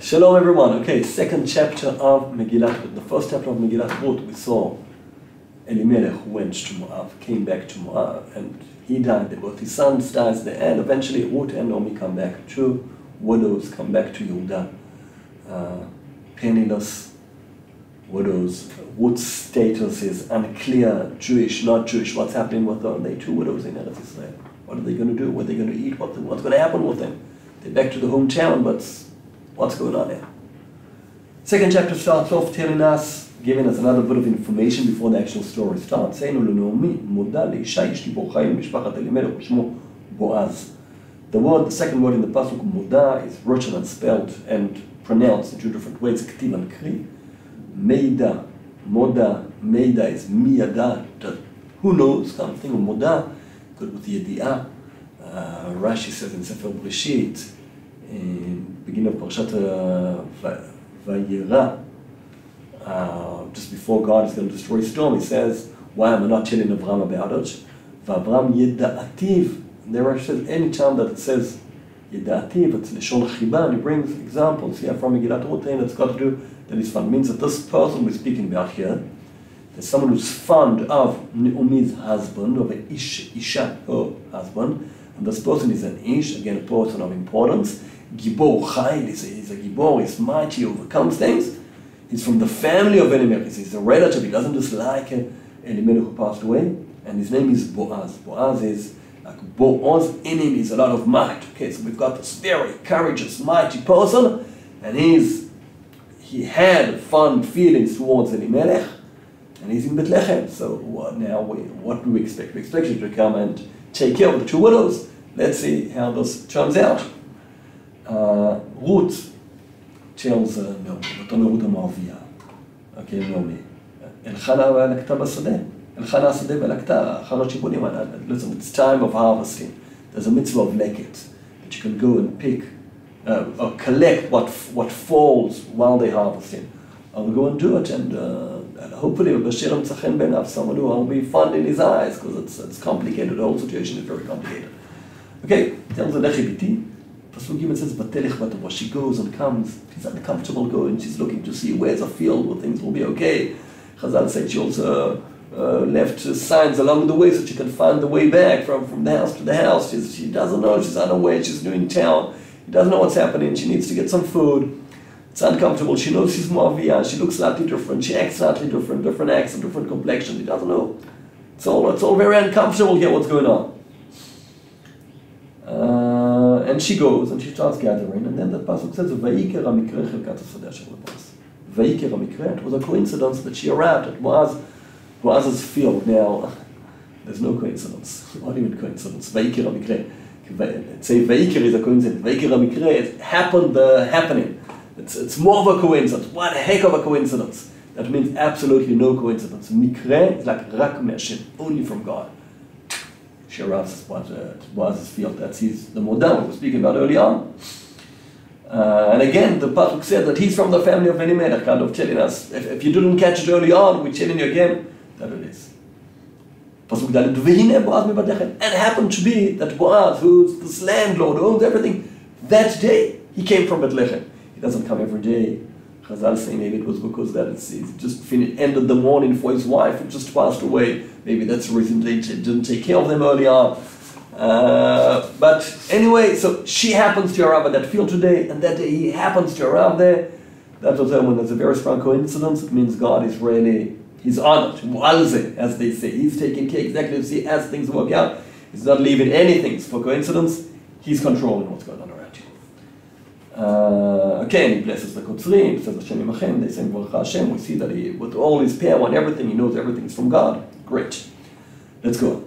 Shalom everyone. Okay, second chapter of Megilat Ruth. The first chapter of Megilat Ruth, we saw Elimelech who went to Moab, came back to Moab, and he died. Both his sons died there, and eventually Ruth and Naomi come back. Two widows come back to Yehuda. Penniless widows. Ruth's status is unclear, Jewish, not Jewish. What's happening with them? They're two widows in Eretz Israel. What are they going to do? What are they going to eat? What's going to happen with them? They're back to the hometown, but what's going on there? Second chapter starts off telling us, giving us another bit of information before the actual story starts. The word, the second word in the pasuk, moda, is written and spelled and pronounced in two different ways, ktiv and kri. Meida, moda, meida is miyada, who knows, something, moda, good with the yedi'ah. Rashi says in Sefer Breshit, in beginning of Parashat Vayera, just before God is going to destroy Sodom, he says, why am I not telling Avram about it? V'Avram yeda'ativ. And there Rashi says, any time that it says yeda'ativ, it's Leshon Chiba, and he brings examples here from Megilat Ruth, that's got to do, that is fun. It means that this person we're speaking about here, there's someone who's fond of Naomi's husband, of an Isha, her husband, and this person is an Ish, again a person of importance. Gibor Chayil, he's a Gibor, he's mighty, he overcomes things. He's from the family of Elimelech, he's a relative, he doesn't just like Elimelech who passed away. And his name is Boaz. Boaz is like Boaz in him is a lot of might. Okay, so we've got this very courageous, mighty person, and he had fond feelings towards Elimelech, and he's in Bethlehem. So what do we expect? We expect him to come and take care of the two widows. Let's see how this turns out. Ruth tells Naomi, ותאמר רות המואביה, okay, Naomi, אלחנה ולקטה בשדה, אלחנה השדה ולקטה, חנות שיבולים, listen, it's time of harvesting. There's a mitzvah of leket, that you can go and pick, or collect what falls while they're harvesting. I'll go and do it, and hopefully someone who will be fun in his eyes, because it's complicated. The whole situation is very complicated. Okay, tells the Lechibiti. Pasuk Gimel says, she goes and comes. She's uncomfortable going. She's looking to see where's a field where things will be okay. Chazal said she also left signs along the way so she can find the way back from the house to the house. She doesn't know. She's unaware. She's new in town. She doesn't know what's happening. She needs to get some food. It's uncomfortable. She knows she's Moavia. She looks slightly different. She acts slightly different. Different accent, different complexion. She doesn't know. It's all very uncomfortable here. What's going on? And she goes and she starts gathering, and then the pasuk says, "Vayikar hamikra chelkat hasadeh asher leBoaz." Vayikar hamikra. It was a coincidence that she arrived at Boaz's field. Now, there's no coincidence. What do you mean coincidence? Vayikar hamikra. Say Vayikar is a coincidence. Vayikar hamikra, it happened. Happening. It's more of a coincidence. What a heck of a coincidence. That means absolutely no coincidence. Mikra is like rak me'Hashem, only from God. She arrives at Boaz's field. That's the model we were speaking about early on. And again, the pasuk said that he's from the family of Elimelech, kind of telling us, if you didn't catch it early on, we're telling you again that it is. Pasuk Dalet, V'hineh Boaz miBetlechem. And it happened to be that Boaz, who's this landlord, who owns everything, that day he came from Bethlehem. He doesn't come every day. Chazal say maybe it was because he's just ended the mourning for his wife who just passed away. Maybe that's the reason they didn't take care of them early on. But anyway, so she happens to arrive at that field today, and that day he happens to arrive there. That was when there's a very strong coincidence. It means God is really, he's on it, mu'alze, as they say. He's taking care exactly to see as things work out. He's not leaving anything for coincidence. He's controlling what's going on around you. Okay, and he blesses the Kotzrim, says Hashem Imachem, they sing Baruch Hashem. We see that he, with all his power and everything, he knows everything's from God. Great. Let's go.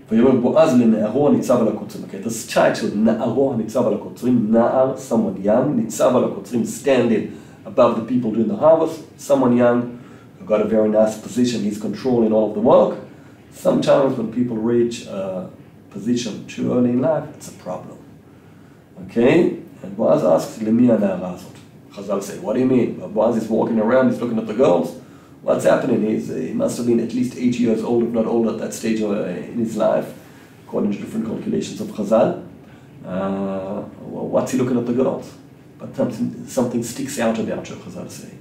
ויאמר בועז לנערו הניצב על הקוצרים. Okay, this title, נערו הניצב על הקוצרים, נער, someone young, ניצב על הקוצרים, standing above the people doing the harvest, someone young who got a very nice position, he's controlling all of the work. Sometimes when people reach a position too early in life, it's a problem. Okay? And Boaz asks, למי הנערה הזאת? Chazal say, what do you mean? Boaz is walking around, he's looking at the girls. What's happening is he must have been at least 8 years old, if not older, at that stage in his life, according to different calculations of Chazal. What's he looking at the girls? but something sticks out about her, Chazal say.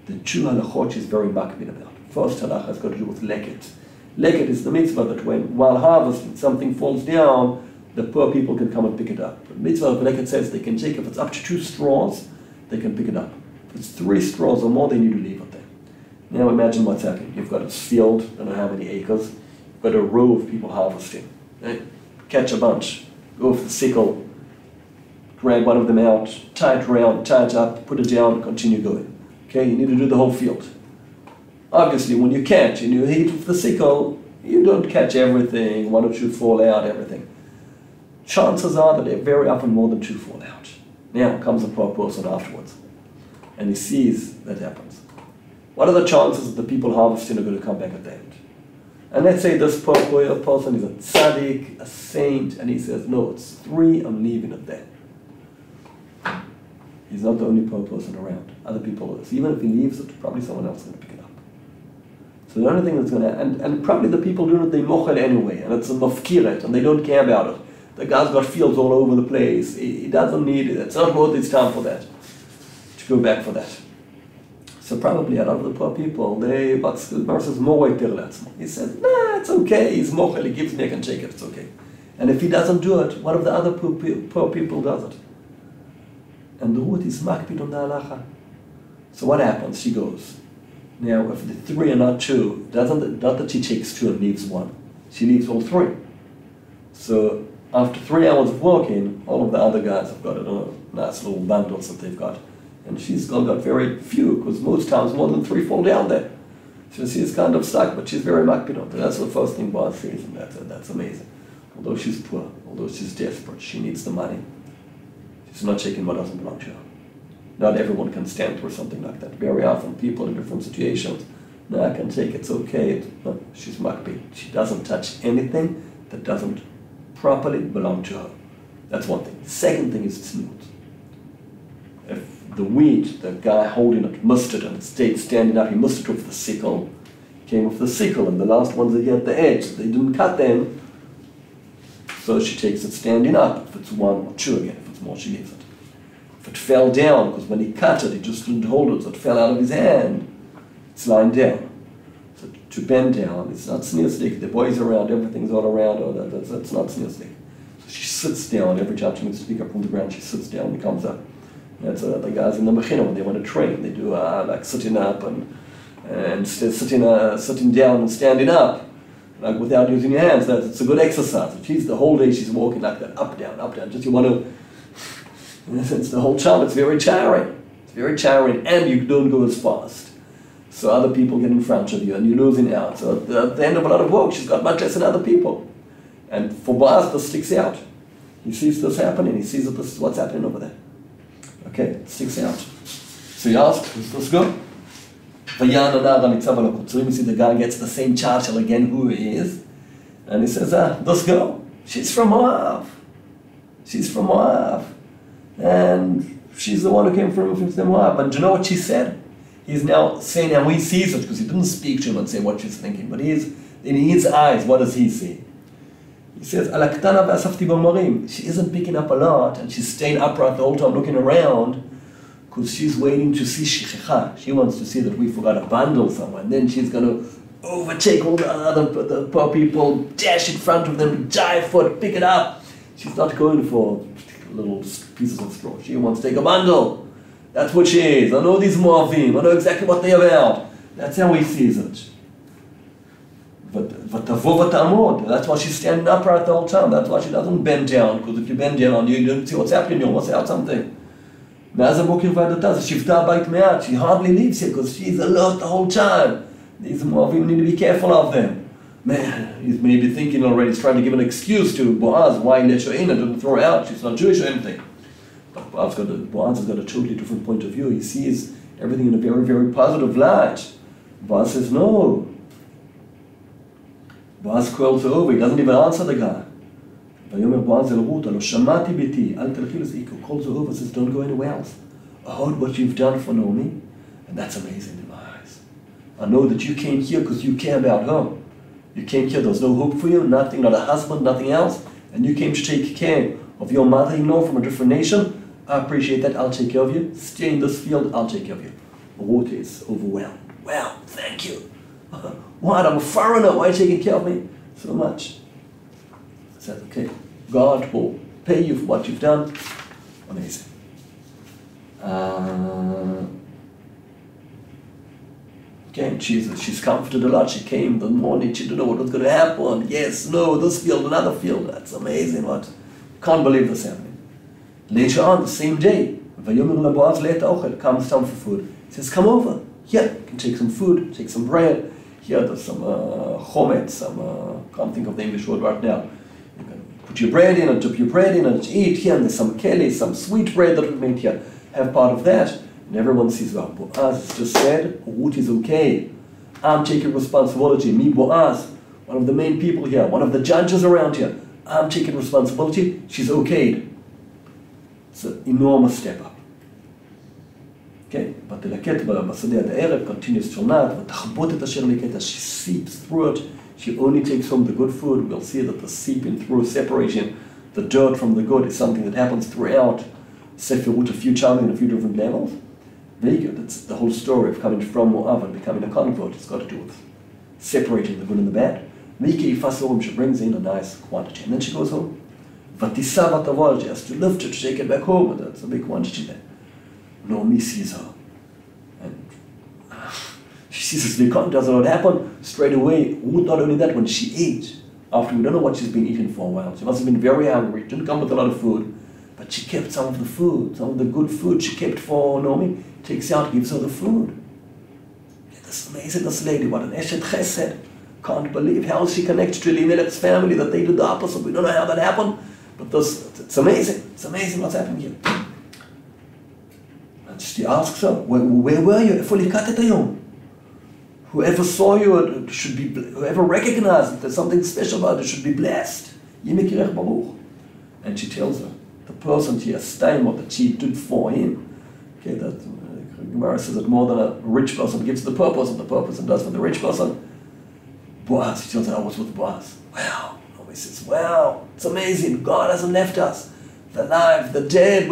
The two halachot she's very makbid about. First halacha has got to do with leket. Leket is the mitzvah that while harvesting, something falls down, the poor people can come and pick it up. The mitzvah of leket says they can take, if it's up to 2 straws, they can pick it up. If it's 3 straws or more, they need to leave it there. Now imagine what's happening. You've got a field, I don't know how many acres, you've got a row of people harvesting. Right? Catch a bunch, go with the sickle, grab one of them out, tie it around, tie it up, put it down, continue going. Okay, you need to do the whole field. Obviously, when you catch and you hit with the sickle, you don't catch everything, 1 or 2 fall out, everything. Chances are that very often more than 2 fall out. Now comes a poor person afterwards, and he sees that happens. What are the chances that the people harvesting are going to come back at the end? And let's say this poor person is a tzaddik, a saint, and he says, no, it's 3, I'm leaving it there. He's not the only poor person around. Other people, even if he leaves it, probably someone else is going to pick it up. So the only thing that's going to, and probably the people doing it, they mochel anyway, and it's a mafkiret, and they don't care about it. The guy's got fields all over the place. He doesn't need it. It's not worth his time for that, to go back for that. So probably a lot of the poor people, but the Gemara says, he says, nah, it's okay. He's mochel, he gives me, I can take it, it's okay. And if he doesn't do it, one of the other poor people does it. And the Ruth is makbid on the halacha. So what happens? She goes. Now, if the 3 are not 2, not that she takes 2 and leaves 1. She leaves all 3. So after 3 hours of working, all of the other guys have got nice little bundles that they've got. And she's got very few, because most times more than 3 fall down there. So she's kind of stuck, but she's very makbid on it. That's the first thing Boaz says, and that's amazing. Although she's poor, although she's desperate, she needs the money. She's not taking what doesn't belong to her. Not everyone can stand for something like that. Very often people in different situations, no, I can take it's okay. No, she's makbid. She doesn't touch anything that doesn't properly belong to her. That's one thing. The second thing is tzniut. If the wheat, the guy holding it, missed it and it stayed standing up, he missed it with the sickle, came with the sickle, and the last ones that at the edge, they didn't cut them, so she takes it standing up. If it's 1 or 2 again, if it's more, she leaves it. If it fell down, because when he cut it, he just didn't hold it, so it fell out of his hand, it's lying down. So to bend down, it's not sneerslick. The boys around, everything's all around her, that's not sneerslick. So she sits down, every time she needs to speak up from the ground, she sits down and comes up. That's the guys in the Mechina, when they want to train, they do like sitting up and sitting down and standing up, like without using your hands. It's a good exercise. She's the whole day she's walking like that, up, down. Just you want to, in a sense, the whole time, it's very tiring. It's very tiring, and you don't go as fast. So other people get in front of you, and you're losing out. So at the end of a lot of work, she's got much less than other people. And for Boaz, this sticks out. He sees this happening. He sees that this is what's happening over there. Okay, it sticks out. So he asks, does this go? You see the guy gets the same title again, who he is. And he says, this girl, she's from Moab. She's from Moab. And she's the one who came from Moab. And do you know what she said? He's now saying, and he sees it, because he didn't speak to him and say what she's thinking, but in his eyes, what does he see? He says, she isn't picking up a lot, and she's staying upright the whole time looking around, because she's waiting to see shichicha. She wants to see that we forgot a bundle somewhere, and then she's going to overtake all the poor people, dash in front of them, dive for it, pick it up. She's not going for little pieces of straw. She wants to take a bundle. That's what she is. I know these Moavim. I know exactly what they're about. That's how he sees it. That's why she's standing upright the whole time. That's why she doesn't bend down, because if you bend down, you don't see what's happening. You almost out something. She hardly leaves here because she's alert the whole time. These Moavim need to be careful of them. Man, he's maybe thinking already, he's trying to give an excuse to Boaz why he let her in and didn't throw her out. She's not Jewish or anything. But Boaz has got a totally different point of view. He sees everything in a very, very positive light. Boaz says, no. Boaz calls her over, he doesn't even answer the guy. Boaz calls her over, says, don't go anywhere else. I heard what you've done for Naomi, and that's amazing in my eyes. I know that you came here because you care about her. You came here, there's no hope for you, nothing, not a husband, nothing else, and you came to take care of your mother-in-law from a different nation. I appreciate that, I'll take care of you. Stay in this field, I'll take care of you. Ruth is overwhelmed. Wow, thank you. What, I'm a foreigner, why are you taking care of me so much? I said, okay, God will pay you for what you've done. Amazing. Again, she's comforted a lot. She came the morning, she didn't know what was going to happen. Yes, no, this field, another field. That's amazing. What? Can't believe this happening. Later on, the same day, Vayomer Boaz le'et comes down for food. He says, come over. Here, you can take some food, take some bread. Here, there's some chometz, can't think of the English word right now. You can put your bread in and dip your bread in and eat. Here, and there's some keli, some sweet bread that we made here. Have part of that. And everyone sees, well, Boaz just said, Ruth is okay. I'm taking responsibility. Me, Boaz, one of the main people here, one of the judges around here. I'm taking responsibility. She's okayed. It's an enormous step up. Okay, but the laket בשדה עד הערב continues till night, ותחבוט את אשר לקט, she seeps through it. She only takes home the good food. We'll see that the seeping through, separating the dirt from the good is something that happens throughout Sefer Ruth, a few charming and a few different levels. Very good. That's the whole story of coming from Moab and becoming a convert. It's got to do with separating the good and the bad. Miki Fasorum, she brings in a nice quantity. And then she goes home. Vatisa vatavol, she has to lift it, to take it back home, and that's a big quantity there. Naomi sees her. And she sees this big quantity. Does what happen? Straight away, not only that, when she ate, after we don't know what she's been eating for a while, she must have been very hungry, didn't come with a lot of food, but she kept some of the food, some of the good food she kept for Naomi, takes out, gives her the food. This amazing, this lady, what an eshet chesed. Can't believe how she connects to Elimelech's family, that they did the opposite. We don't know how that happened, but it's amazing. It's amazing what's happening here. And she asks her, where were you? Whoever saw you should be, whoever recognized that there's something special about it should be blessed. And she tells her, the person she has what that she did for him. Okay, that Gemara says that more than a rich person gives the purpose and does for the rich person. Boaz, she tells her I was with Boaz. Wow. Nobody says, wow, it's amazing. God hasn't left us. The alive, the dead.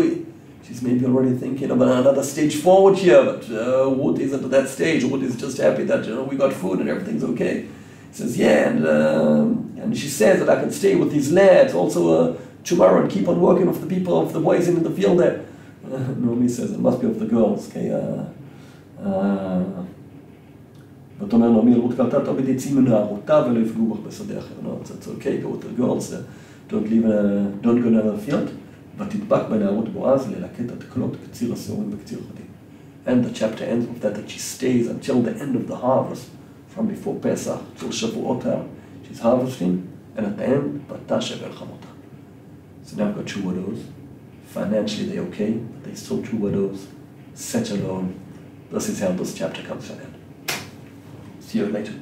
She's maybe already thinking about another stage forward here, but Ruth isn't at that stage. Ruth is just happy that we got food and everything's okay. He says, yeah, and she says that I can stay with these lads also tomorrow and keep on working with the people, of the boys in the field there. Naomi says it must be of the girls. Okay, but Naomi Ruth קלטה תמיד יצאים מנערותה ולא יפגעו בך בשדה אחר. No, it's okay, go with the girls, don't go to the field. ותדבק בנערות בועז ללקט התקלות קציר השעורים וקציר החדים. And the chapter ends with that she stays until the end of the harvest, from before Pesach till Shavuot. She's harvesting, and at the end, ותשב אל חמותה. So now I've got two widows. Financially they're okay, but they're still two widows, set alone. This is how this chapter comes to an end. See you later.